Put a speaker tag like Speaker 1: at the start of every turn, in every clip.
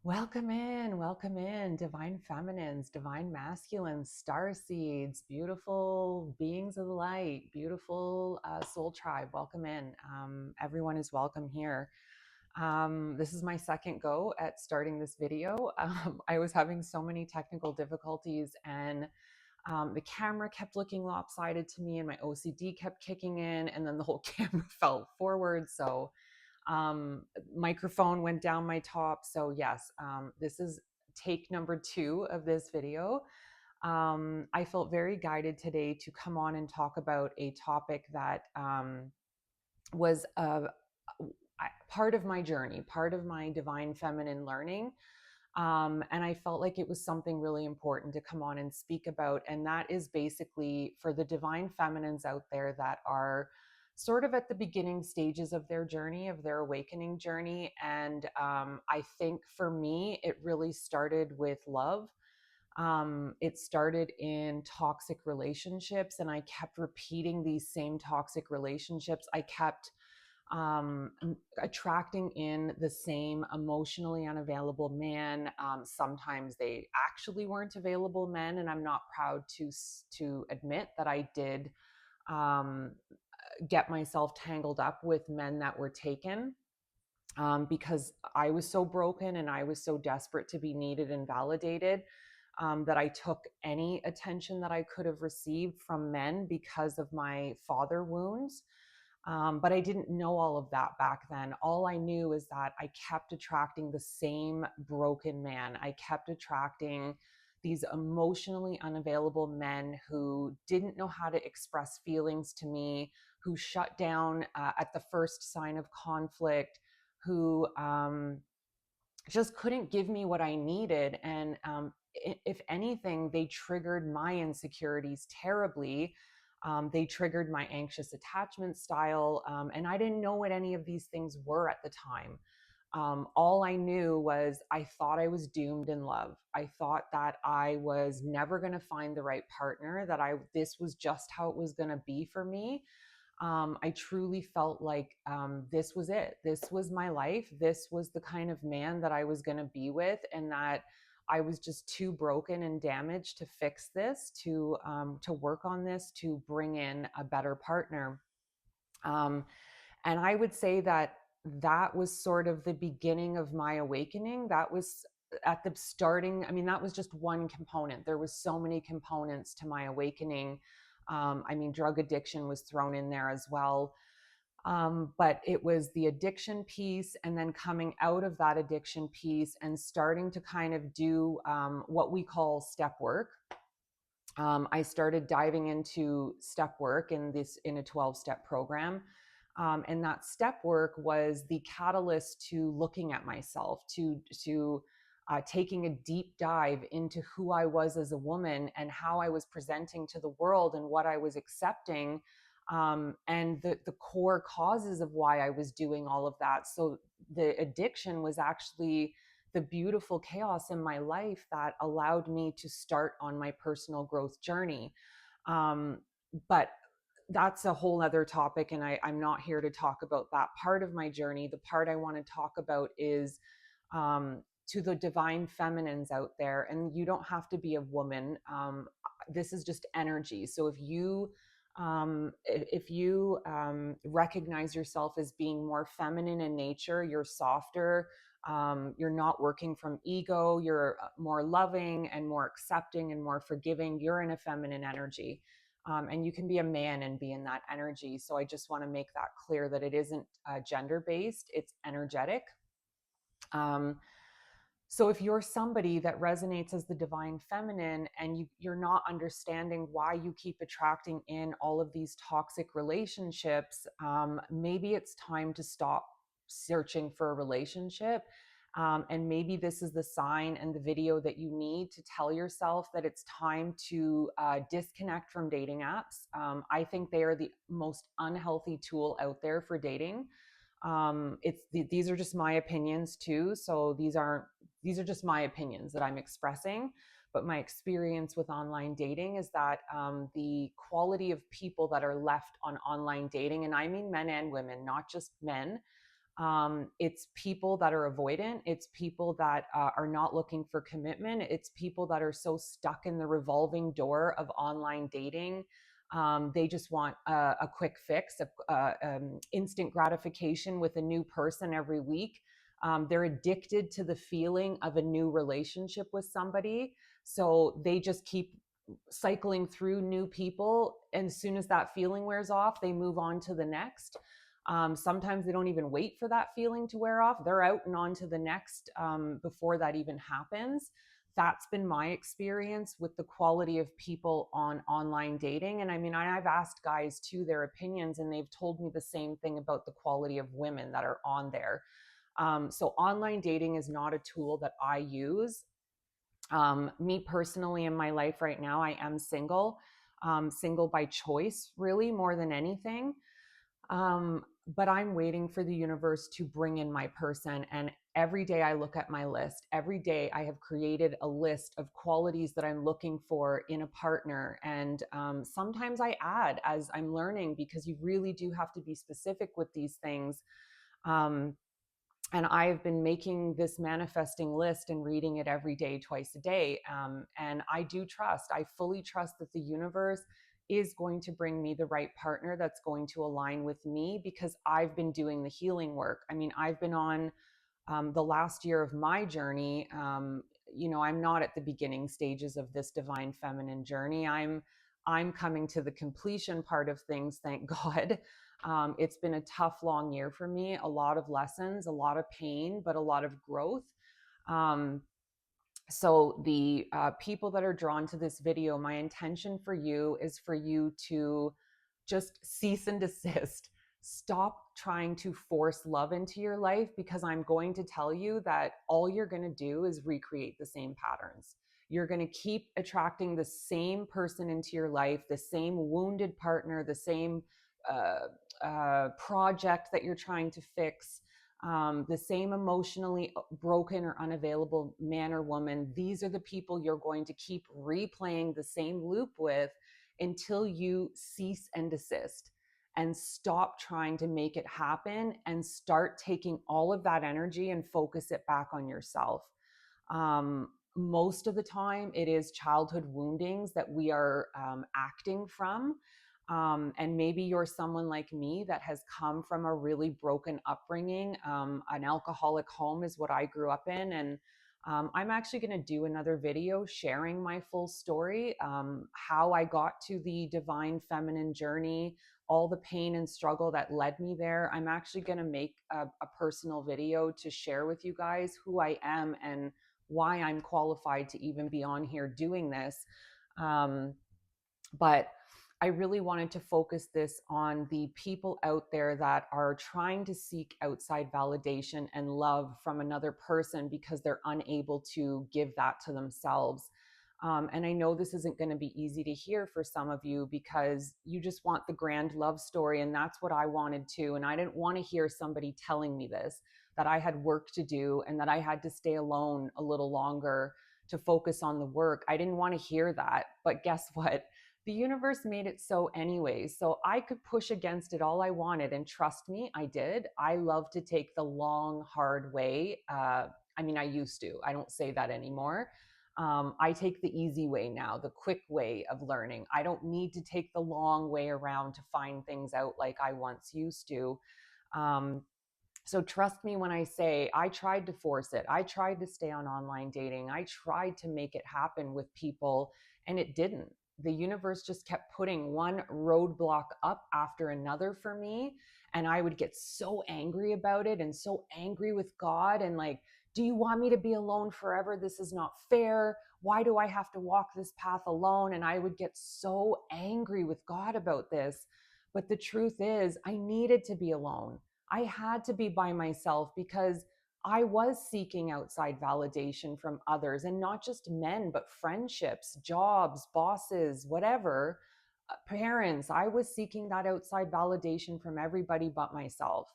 Speaker 1: Welcome in, divine feminines, divine masculines, star seeds, beautiful beings of the light, beautiful soul tribe. Welcome in. Everyone is welcome here. This is my second go at starting this video. I was having so many technical difficulties and the camera kept looking lopsided to me and my OCD kept kicking in and then the whole camera fell forward. So um, microphone went down my top. So yes, this is take number 2 of this video. I felt very guided today to come on and talk about a topic that was part of my journey, part of my divine feminine learning. And I felt like it was something really important to come on and speak about. And that is basically for the divine feminines out there that are sort of at the beginning stages of their journey, of their awakening journey. And I think for me, it really started with love. It started in toxic relationships, and I kept repeating these same toxic relationships. I kept attracting in the same emotionally unavailable man. Sometimes they actually weren't available men, and I'm not proud to admit that I did um, get myself tangled up with men that were taken. Because I was so broken and I was so desperate to be needed and validated, that I took any attention that I could have received from men because of my father wounds. But I didn't know all of that back then. All I knew is that I kept attracting the same broken man. I kept attracting these emotionally unavailable men who didn't know how to express feelings to me, who shut down at the first sign of conflict, who just couldn't give me what I needed. And if anything, they triggered my insecurities terribly. They triggered my anxious attachment style. And I didn't know what any of these things were at the time. All I knew was I thought I was doomed in love. I thought that I was never going to find the right partner, that this was just how it was going to be for me. I truly felt like this was it. This was my life. This was the kind of man that I was going to be with, and that I was just too broken and damaged to fix this, to work on this, to bring in a better partner. Um, and I would say that that was sort of the beginning of my awakening. That was at the starting. I mean, that was just one component. There was so many components to my awakening. I mean, drug addiction was thrown in there as well. But it was the addiction piece, and then coming out of that addiction piece and starting to kind of do what we call step work. I started diving into step work in a 12-step program. And that step work was the catalyst to looking at myself, to taking a deep dive into who I was as a woman and how I was presenting to the world and what I was accepting, and the core causes of why I was doing all of that. So the addiction was actually the beautiful chaos in my life that allowed me to start on my personal growth journey. But that's a whole other topic, and I'm not here to talk about that part of my journey. The part I want to talk about is to the divine feminines out there, and you don't have to be a woman. This is just energy. So if you recognize yourself as being more feminine in nature, you're softer, you're not working from ego, you're more loving and more accepting and more forgiving, you're in a feminine energy. And you can be a man and be in that energy. So I just want to make that clear that it isn't gender based, it's energetic. Um, so if you're somebody that resonates as the divine feminine and you're not understanding why you keep attracting in all of these toxic relationships, maybe it's time to stop searching for a relationship. And maybe this is the sign and the video that you need to tell yourself that it's time to disconnect from dating apps. I think they are the most unhealthy tool out there for dating. These are just my opinions too. So these are just my opinions that I'm expressing. But my experience with online dating is that the quality of people that are left on online dating, and I mean men and women, not just men, It's people that are avoidant. It's people that are not looking for commitment. It's people that are so stuck in the revolving door of online dating. They just want a quick fix, instant gratification with a new person every week. They're addicted to the feeling of a new relationship with somebody. So they just keep cycling through new people. And as soon as that feeling wears off, they move on to the next. Sometimes they don't even wait for that feeling to wear off. They're out and on to the next before that even happens. That's been my experience with the quality of people on online dating. And I mean, I've asked guys too their opinions, and they've told me the same thing about the quality of women that are on there. So online dating is not a tool that I use. Me personally, in my life right now, I am single, single by choice, really, more than anything. But I'm waiting for the universe to bring in my person. And every day I look at my list. Every day I have created a list of qualities that I'm looking for in a partner. And sometimes I add as I'm learning, because you really do have to be specific with these things. Um, and I've been making this manifesting list and reading it every day, twice a day. And I fully trust that the universe is going to bring me the right partner that's going to align with me, because I've been doing the healing work. I mean, I've been on the last year of my journey. I'm not at the beginning stages of this divine feminine journey. I'm coming to the completion part of things, thank God. It's been a tough, long year for me. A lot of lessons, a lot of pain, but a lot of growth. Um, so the people that are drawn to this video, my intention for you is for you to just cease and desist. Stop trying to force love into your life, because I'm going to tell you that all you're going to do is recreate the same patterns. You're going to keep attracting the same person into your life, the same wounded partner, the same project that you're trying to fix, the same emotionally broken or unavailable man or woman. These are the people you're going to keep replaying the same loop with until you cease and desist and stop trying to make it happen, and start taking all of that energy and focus it back on yourself. Most of the time, it is childhood woundings that we are acting from. And maybe you're someone like me that has come from a really broken upbringing. An alcoholic home is what I grew up in. And I'm actually going to do another video sharing my full story, how I got to the divine feminine journey, all the pain and struggle that led me there. I'm actually going to make a personal video to share with you guys who I am and why I'm qualified to even be on here doing this. But I really wanted to focus this on the people out there that are trying to seek outside validation and love from another person because they're unable to give that to themselves. And I know this isn't going to be easy to hear for some of you, because you just want the grand love story. And that's what I wanted too. And I didn't want to hear somebody telling me this, that I had work to do and that I had to stay alone a little longer to focus on the work. I didn't want to hear that. But guess what? The universe made it so anyways. So I could push against it all I wanted. And trust me, I did. I love to take the long, hard way. I mean, I used to. I don't say that anymore. I take the easy way now, the quick way of learning. I don't need to take the long way around to find things out like I once used to. Um, so trust me when I say I tried to force it. I tried to stay on online dating. I tried to make it happen with people, and it didn't. The universe just kept putting one roadblock up after another for me. And I would get so angry about it and so angry with God, and like, do you want me to be alone forever? This is not fair. Why do I have to walk this path alone? And I would get so angry with God about this. But the truth is, I needed to be alone. I had to be by myself because I was seeking outside validation from others, and not just men, but friendships, jobs, bosses, whatever, parents. I was seeking that outside validation from everybody but myself.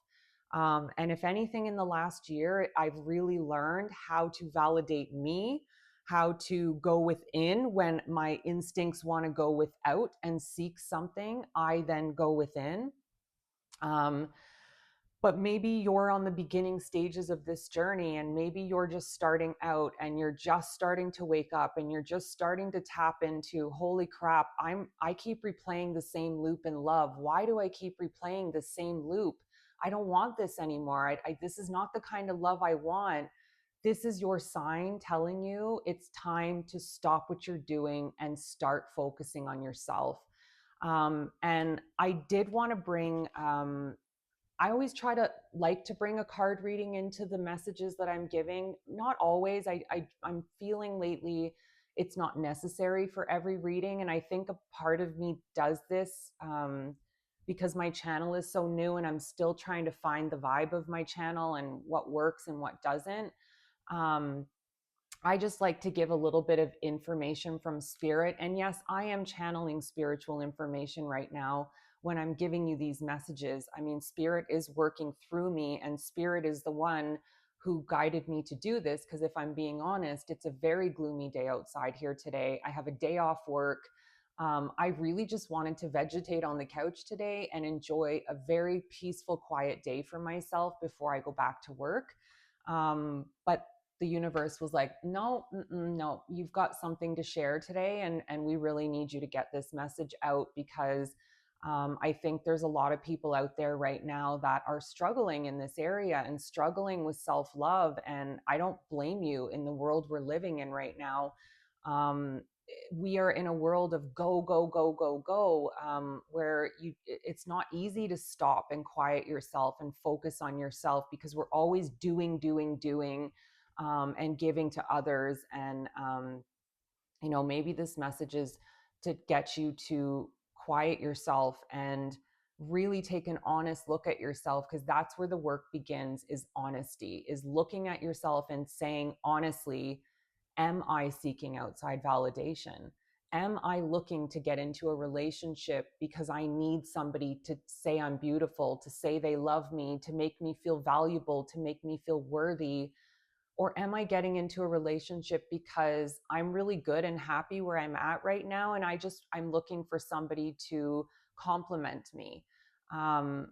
Speaker 1: And if anything, in the last year, I've really learned how to validate me, how to go within when my instincts want to go without and seek something. I then go within. Um, but maybe you're on the beginning stages of this journey, and maybe you're just starting out and you're just starting to wake up and you're just starting to tap into, holy crap, I keep replaying the same loop in love. Why do I keep replaying the same loop? I don't want this anymore. This is not the kind of love I want. This is your sign telling you it's time to stop what you're doing and start focusing on yourself. And I did want to bring I always try to like to bring a card reading into the messages that I'm giving. Not always. I'm feeling lately it's not necessary for every reading, and I think a part of me does this because my channel is so new, and I'm still trying to find the vibe of my channel and what works and what doesn't. Um, I just like to give a little bit of information from spirit. And yes, I am channeling spiritual information right now when I'm giving you these messages. I mean, spirit is working through me, and spirit is the one who guided me to do this. Because if I'm being honest, it's a very gloomy day outside here today. I have a day off work. I really just wanted to vegetate on the couch today and enjoy a very peaceful, quiet day for myself before I go back to work. But the universe was like, no, no, you've got something to share today, and we really need you to get this message out, because I think there's a lot of people out there right now that are struggling in this area and struggling with self-love, and I don't blame you. In the world we're living in right now, um, we are in a world of go, go, go, go, go, where it's not easy to stop and quiet yourself and focus on yourself, because we're always doing, and giving to others. And, maybe this message is to get you to quiet yourself and really take an honest look at yourself, because that's where the work begins, is honesty, is looking at yourself and saying honestly, am I seeking outside validation? Am I looking to get into a relationship because I need somebody to say I'm beautiful, to say they love me, to make me feel valuable, to make me feel worthy? Or am I getting into a relationship because I'm really good and happy where I'm at right now, and I'm looking for somebody to compliment me? Um,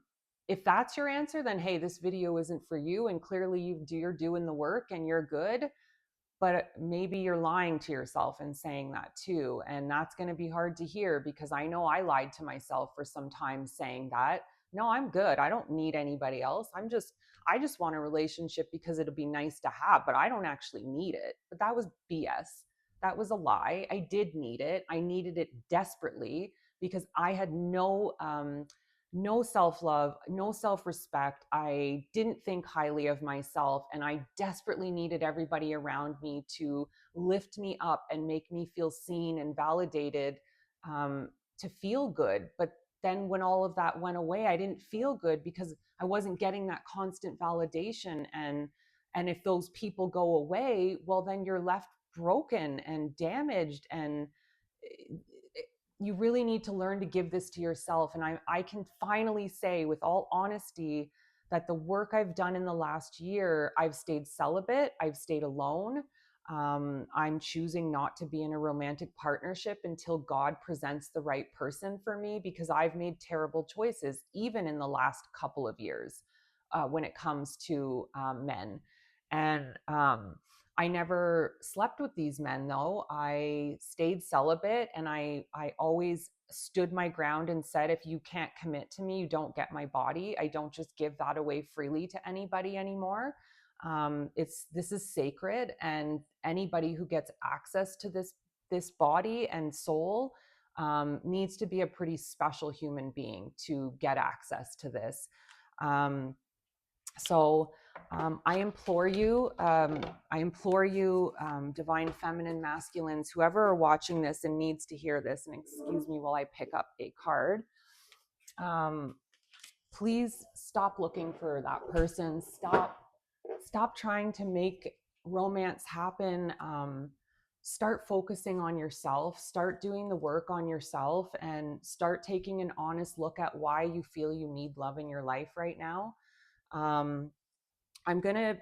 Speaker 1: if that's your answer, then hey, this video isn't for you, and clearly you're doing the work and you're good. But maybe you're lying to yourself and saying that too. And that's going to be hard to hear, because I know I lied to myself for some time saying that, no, I'm good. I don't need anybody else. I just want a relationship because it'll be nice to have, but I don't actually need it. But that was BS. That was a lie. I did need it. I needed it desperately, because I had no self love, no self respect. I didn't think highly of myself, and I desperately needed everybody around me to lift me up and make me feel seen and validated, to feel good. But then when all of that went away, I didn't feel good because I wasn't getting that constant validation. And if those people go away, well, then you're left broken and damaged, and you really need to learn to give this to yourself. And I can finally say with all honesty that the work I've done in the last year, I've stayed celibate, I've stayed alone. I'm choosing not to be in a romantic partnership until God presents the right person for me, because I've made terrible choices, even in the last couple of years, when it comes to men. And I never slept with these men, though. I stayed celibate, and I always stood my ground and said, if you can't commit to me, you don't get my body. I don't just give that away freely to anybody anymore. This is sacred, and anybody who gets access to this body and soul needs to be a pretty special human being to get access to this. Um, so I implore you, divine feminine masculines, whoever are watching this and needs to hear this, and excuse me while I pick up a card. Um, please stop looking for that person. Stop trying to make romance happen. Start focusing on yourself. Start doing the work on yourself, and start taking an honest look at why you feel you need love in your life right now. Um, I'm going to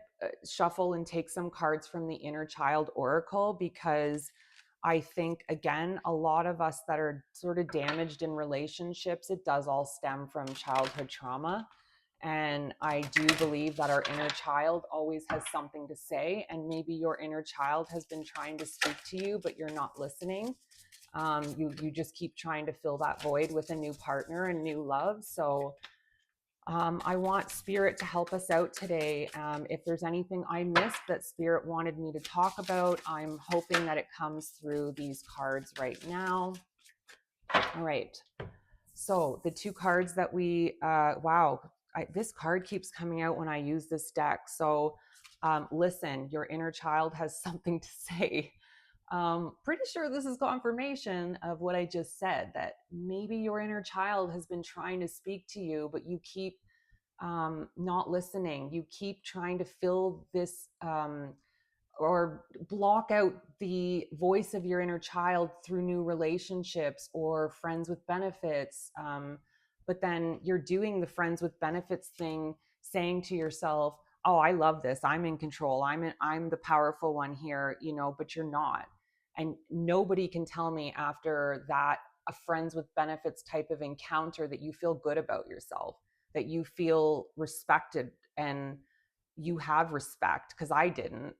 Speaker 1: shuffle and take some cards from the Inner Child Oracle, because I think, again, a lot of us that are sort of damaged in relationships, it does all stem from childhood trauma. And I do believe that our inner child always has something to say. And maybe your inner child has been trying to speak to you, but you're not listening. You just keep trying to fill that void with a new partner and new love. So I want Spirit to help us out today. If there's anything I missed that Spirit wanted me to talk about, I'm hoping that it comes through these cards right now. All right. So the two cards that wow, this card keeps coming out when I use this deck. So listen, your inner child has something to say. Pretty sure this is confirmation of what I just said, that maybe your inner child has been trying to speak to you, but you keep not listening. You keep trying to fill this or block out the voice of your inner child through new relationships or friends with benefits. But then you're doing the friends with benefits thing, saying to yourself, "Oh, I love this. I'm in control. I'm the powerful one here," but you're not. And nobody can tell me after that a friends with benefits type of encounter that you feel good about yourself, that you feel respected and you have respect, because I didn't.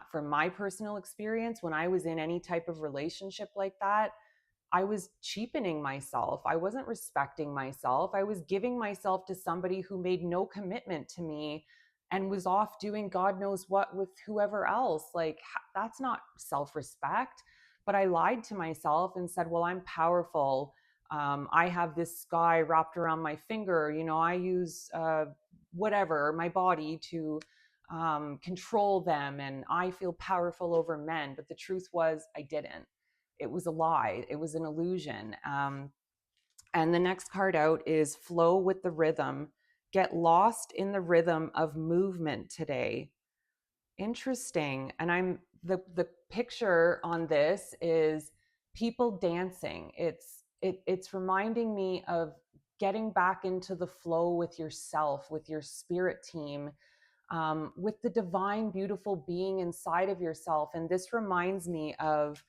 Speaker 1: From my personal experience, when I was in any type of relationship like that, I was cheapening myself. I wasn't respecting myself. I was giving myself to somebody who made no commitment to me and was off doing God knows what with whoever else. Like, that's not self respect. But I lied to myself and said, well, I'm powerful. I have this sky wrapped around my finger. I use whatever, my body to control them. And I feel powerful over men. But the truth was, I didn't. It was a lie. It was an illusion. And the next card out is flow with the rhythm. Get lost in the rhythm of movement today. Interesting. And the picture on this is people dancing. It's reminding me of getting back into the flow with yourself, with your spirit team, with the divine, beautiful being inside of yourself. And this reminds me of,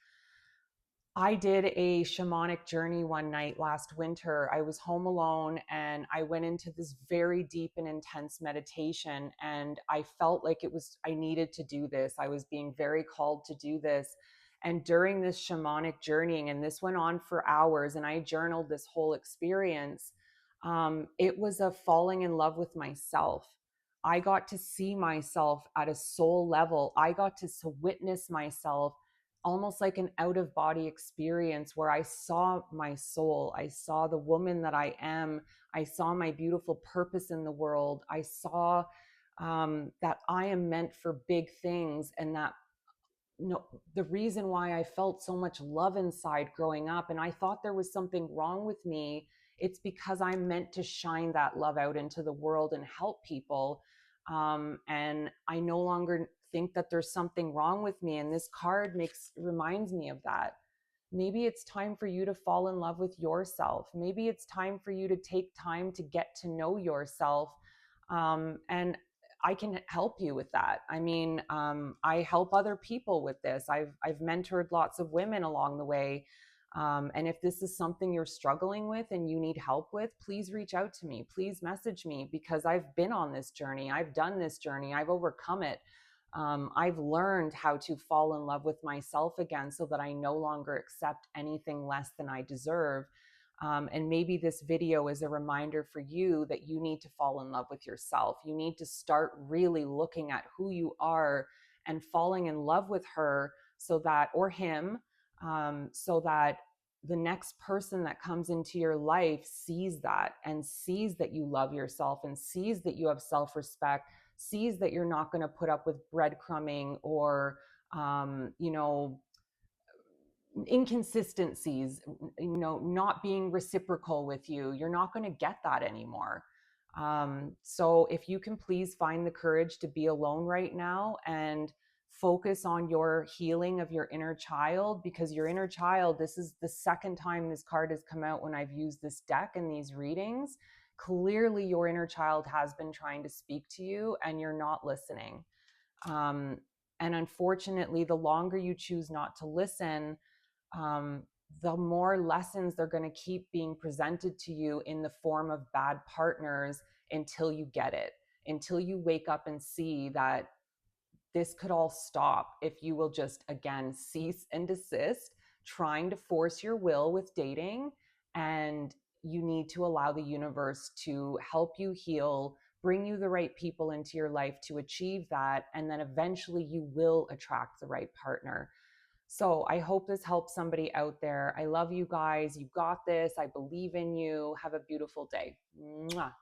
Speaker 1: I did a shamanic journey one night last winter. I was home alone and I went into this very deep and intense meditation. And I felt like I needed to do this. I was being very called to do this. And during this shamanic journeying, and this went on for hours, and I journaled this whole experience, it was a falling in love with myself. I got to see myself at a soul level. I got to witness myself almost like an out of body experience where I saw my soul. I saw the woman that I am. I saw my beautiful purpose in the world. I saw that I am meant for big things, and that no, the reason why I felt so much love inside growing up, and I thought there was something wrong with me, it's because I'm meant to shine that love out into the world and help people. And I no longer think that there's something wrong with me. And this card reminds me of that. Maybe it's time for you to fall in love with yourself. Maybe it's time for you to take time to get to know yourself. And I can help you with that. I mean, I help other people with this. I've mentored lots of women along the way. And if this is something you're struggling with and you need help with, please reach out to me. Please message me, because I've been on this journey. I've done this journey. I've overcome it. I've learned how to fall in love with myself again so that I no longer accept anything less than I deserve. And maybe this video is a reminder for you that you need to fall in love with yourself. You need to start really looking at who you are and falling in love with her, so that, or him, so that the next person that comes into your life sees that, and sees that you love yourself, and sees that you have self respect, sees that you're not going to put up with breadcrumbing or, you know, inconsistencies, not being reciprocal with you. You're not going to get that anymore. So if you can please find the courage to be alone right now and focus on your healing of your inner child, because your inner child, this is the second time this card has come out when I've used this deck in these readings. Clearly your inner child has been trying to speak to you and you're not listening. um, and unfortunately, the longer you choose not to listen, um, the more lessons they're going to keep being presented to you in the form of bad partners, until you get it, until you wake up and see that this could all stop if you will just, again, cease and desist trying to force your will with dating. And you need to allow the universe to help you heal, bring you the right people into your life to achieve that. And then eventually you will attract the right partner. So I hope this helps somebody out there. I love you guys. You got this. I believe in you. Have a beautiful day. Mwah.